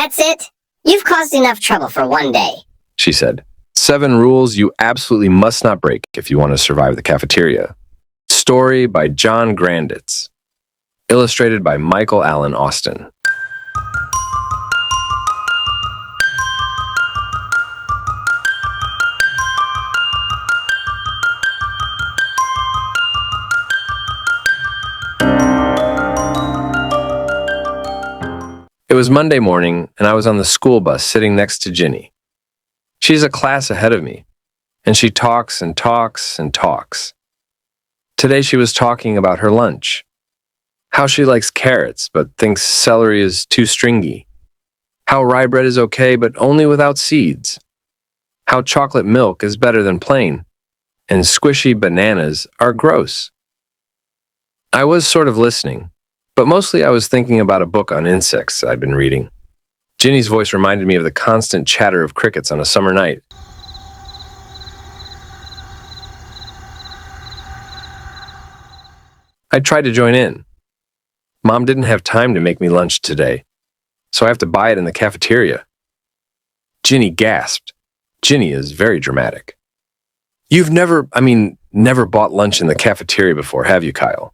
That's it? You've caused enough trouble for one day, she said. 7 rules you absolutely must not break if you want to survive the cafeteria. Story by John Grandits. Illustrated by Michael Allen Austin. It was Monday morning, and I was on the school bus sitting next to Ginny. She's a class ahead of me, and she talks and talks and talks. Today she was talking about her lunch, how she likes carrots but thinks celery is too stringy, how rye bread is okay but only without seeds, how chocolate milk is better than plain, and squishy bananas are gross. I was sort of listening, but mostly I was thinking about a book on insects I'd been reading. Ginny's voice reminded me of the constant chatter of crickets on a summer night. I tried to join in. Mom didn't have time to make me lunch today, so I have to buy it in the cafeteria. Ginny gasped. Ginny is very dramatic. You've never bought lunch in the cafeteria before, have you, Kyle?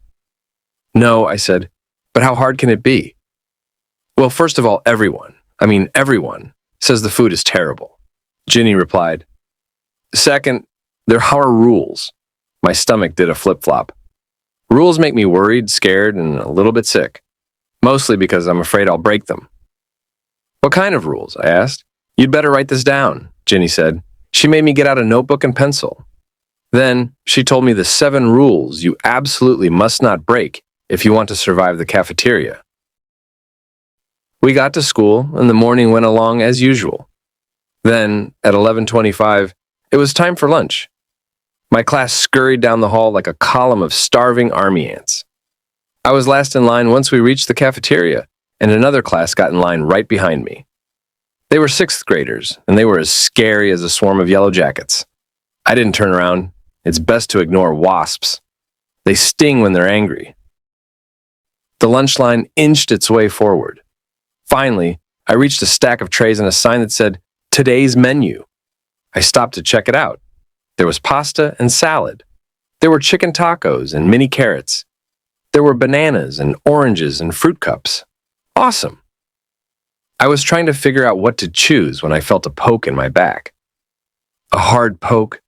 No, I said. But how hard can it be? Well, first of all, everyone says the food is terrible. Ginny replied. Second, there are rules. My stomach did a flip-flop. Rules make me worried, scared, and a little bit sick. Mostly because I'm afraid I'll break them. What kind of rules? I asked. You'd better write this down, Ginny said. She made me get out a notebook and pencil. Then she told me the 7 rules you absolutely must not break if you want to survive the cafeteria. We got to school, and the morning went along as usual. Then, at 11:25, it was time for lunch. My class scurried down the hall like a column of starving army ants. I was last in line once we reached the cafeteria, and another class got in line right behind me. They were 6th graders, and they were as scary as a swarm of yellow jackets. I didn't turn around. It's best to ignore wasps. They sting when they're angry. The lunch line inched its way forward. Finally, I reached a stack of trays and a sign that said, Today's Menu. I stopped to check it out. There was pasta and salad. There were chicken tacos and mini carrots. There were bananas and oranges and fruit cups. Awesome. I was trying to figure out what to choose when I felt a poke in my back. A hard poke.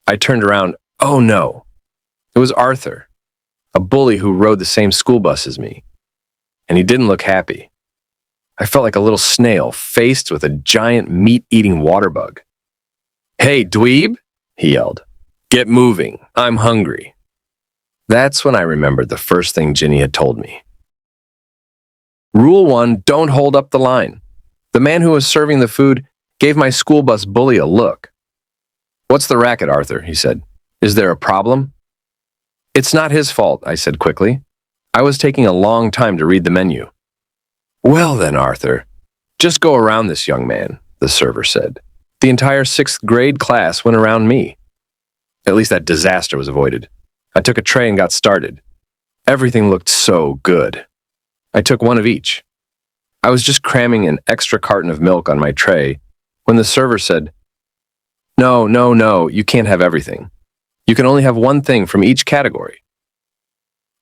I turned around. Oh no. It was Arthur, a bully who rode the same school bus as me. And he didn't look happy. I felt like a little snail faced with a giant meat-eating water bug. Hey, dweeb, he yelled. Get moving. I'm hungry. That's when I remembered the first thing Ginny had told me. Rule 1, don't hold up the line. The man who was serving the food gave my school bus bully a look. What's the racket, Arthur? He said. Is there a problem? It's not his fault, I said quickly. I was taking a long time to read the menu. Well then, Arthur, just go around this young man, the server said. The entire 6th grade class went around me. At least that disaster was avoided. I took a tray and got started. Everything looked so good. I took one of each. I was just cramming an extra carton of milk on my tray when the server said, No, you can't have everything. You can only have one thing from each category.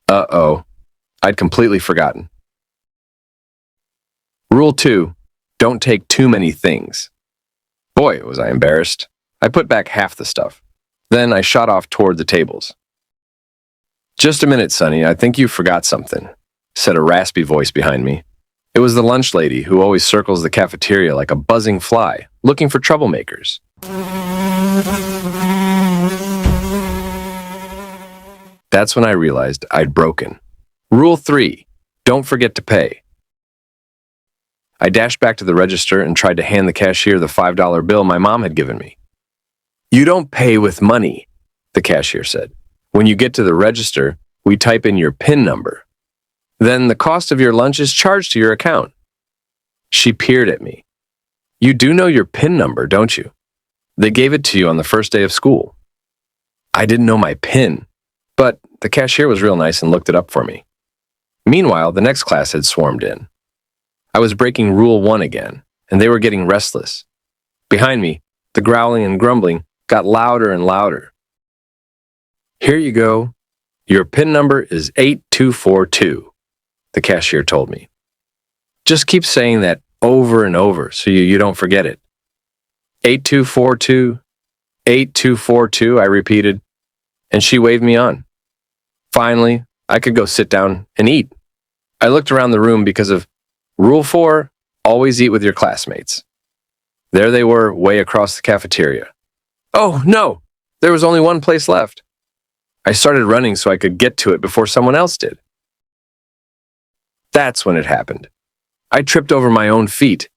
Uh-oh, I'd completely forgotten. Rule 2, don't take too many things. Boy, was I embarrassed. I put back half the stuff. Then I shot off toward the tables. Just a minute, Sonny, I think you forgot something, said a raspy voice behind me. It was the lunch lady who always circles the cafeteria like a buzzing fly, looking for troublemakers. That's when I realized I'd broken. Rule 3, don't forget to pay. I dashed back to the register and tried to hand the cashier the $5 bill my mom had given me. You don't pay with money, the cashier said. When you get to the register, we type in your PIN number. Then the cost of your lunch is charged to your account. She peered at me. You do know your PIN number, don't you? They gave it to you on the first day of school. I didn't know my PIN, but the cashier was real nice and looked it up for me. Meanwhile, the next class had swarmed in. I was breaking Rule 1 again, and they were getting restless. Behind me, the growling and grumbling got louder and louder. "Here you go. Your PIN number is 8242, the cashier told me. "Just keep saying that over and over so you don't forget it." 8242, 8242, I repeated, and she waved me on. Finally, I could go sit down and eat. I looked around the room because of Rule 4, always eat with your classmates. There they were, way across the cafeteria. Oh, no! There was only one place left. I started running so I could get to it before someone else did. That's when it happened. I tripped over my own feet.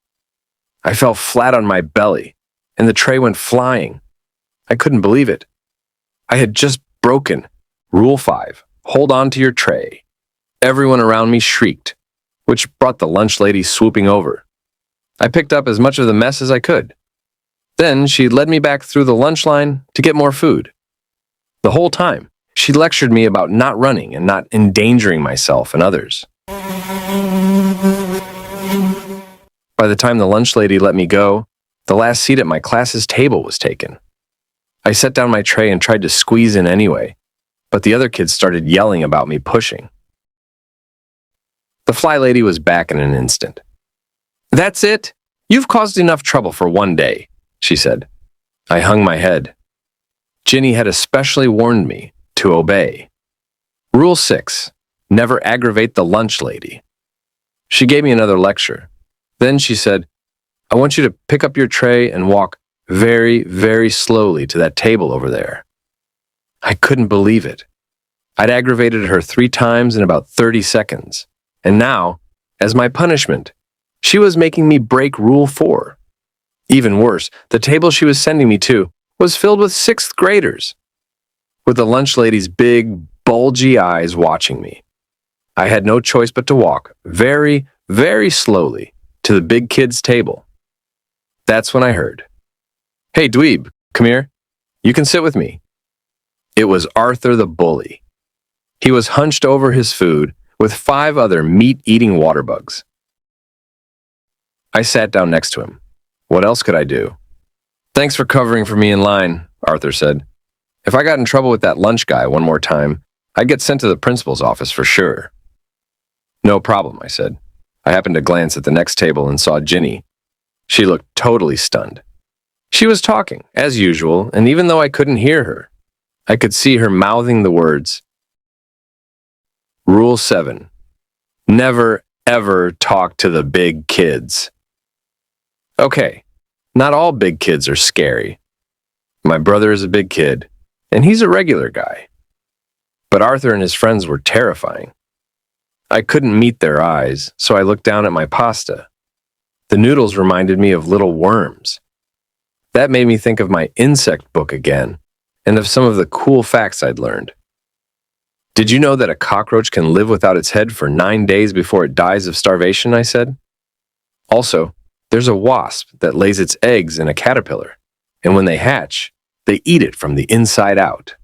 I fell flat on my belly, and the tray went flying. I couldn't believe it. I had just broken Rule 5, hold on to your tray. Everyone around me shrieked, which brought the lunch lady swooping over. I picked up as much of the mess as I could. Then she led me back through the lunch line to get more food. The whole time, she lectured me about not running and not endangering myself and others. By the time the lunch lady let me go, the last seat at my class's table was taken. I set down my tray and tried to squeeze in anyway, but the other kids started yelling about me pushing. The fly lady was back in an instant. "That's it. You've caused enough trouble for one day," she said. I hung my head. Ginny had especially warned me to obey. Rule 6, never aggravate the lunch lady. She gave me another lecture. Then she said, "I want you to pick up your tray and walk very, very slowly to that table over there." I couldn't believe it. I'd aggravated her 3 times in about 30 seconds. And now, as my punishment, she was making me break Rule 4. Even worse, the table she was sending me to was filled with 6th graders, with the lunch lady's big, bulgy eyes watching me. I had no choice but to walk very, very slowly to the big kids' table. That's when I heard, "Hey, dweeb, come here. You can sit with me." It was Arthur the bully. He was hunched over his food with 5 other meat-eating water bugs. I sat down next to him. What else could I do? "Thanks for covering for me in line," Arthur said. "If I got in trouble with that lunch guy one more time, I'd get sent to the principal's office for sure." "No problem," I said. I happened to glance at the next table and saw Ginny. She looked totally stunned. She was talking, as usual, and even though I couldn't hear her, I could see her mouthing the words. Rule 7. Never, ever talk to the big kids. Okay, not all big kids are scary. My brother is a big kid, and he's a regular guy. But Arthur and his friends were terrifying. I couldn't meet their eyes, so I looked down at my pasta. The noodles reminded me of little worms. That made me think of my insect book again, and of some of the cool facts I'd learned. "Did you know that a cockroach can live without its head for 9 days before it dies of starvation?" I said. "Also, there's a wasp that lays its eggs in a caterpillar, and when they hatch, they eat it from the inside out.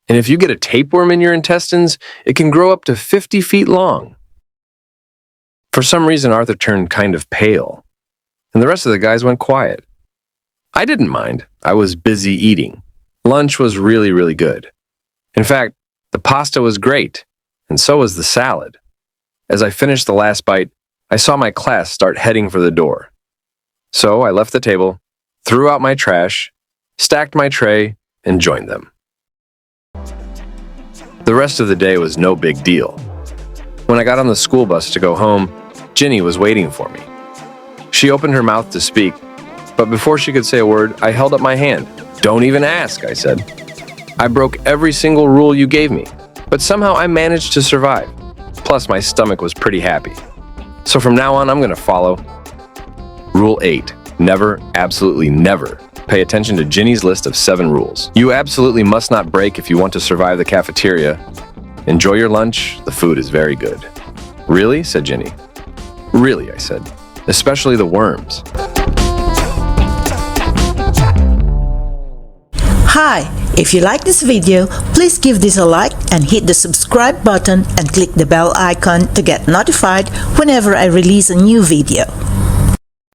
And if you get a tapeworm in your intestines, it can grow up to 50 feet long." For some reason, Arthur turned kind of pale, and the rest of the guys went quiet. I didn't mind. I was busy eating. Lunch was really, really good. In fact, the pasta was great, and so was the salad. As I finished the last bite, I saw my class start heading for the door. So I left the table, threw out my trash, stacked my tray, and joined them. The rest of the day was no big deal. When I got on the school bus to go home, Ginny was waiting for me. She opened her mouth to speak, but before she could say a word, I held up my hand. "Don't even ask," I said. "I broke every single rule you gave me, but somehow I managed to survive. Plus, my stomach was pretty happy. So from now on, I'm going to follow Rule 8. Never, absolutely never, pay attention to Ginny's list of 7 rules. You absolutely must not break if you want to survive the cafeteria. Enjoy your lunch. The food is very good." "Really?" said Ginny. "Really," I said. "Especially the worms." Hi! If you like this video, please give this a like and hit the subscribe button and click the bell icon to get notified whenever I release a new video.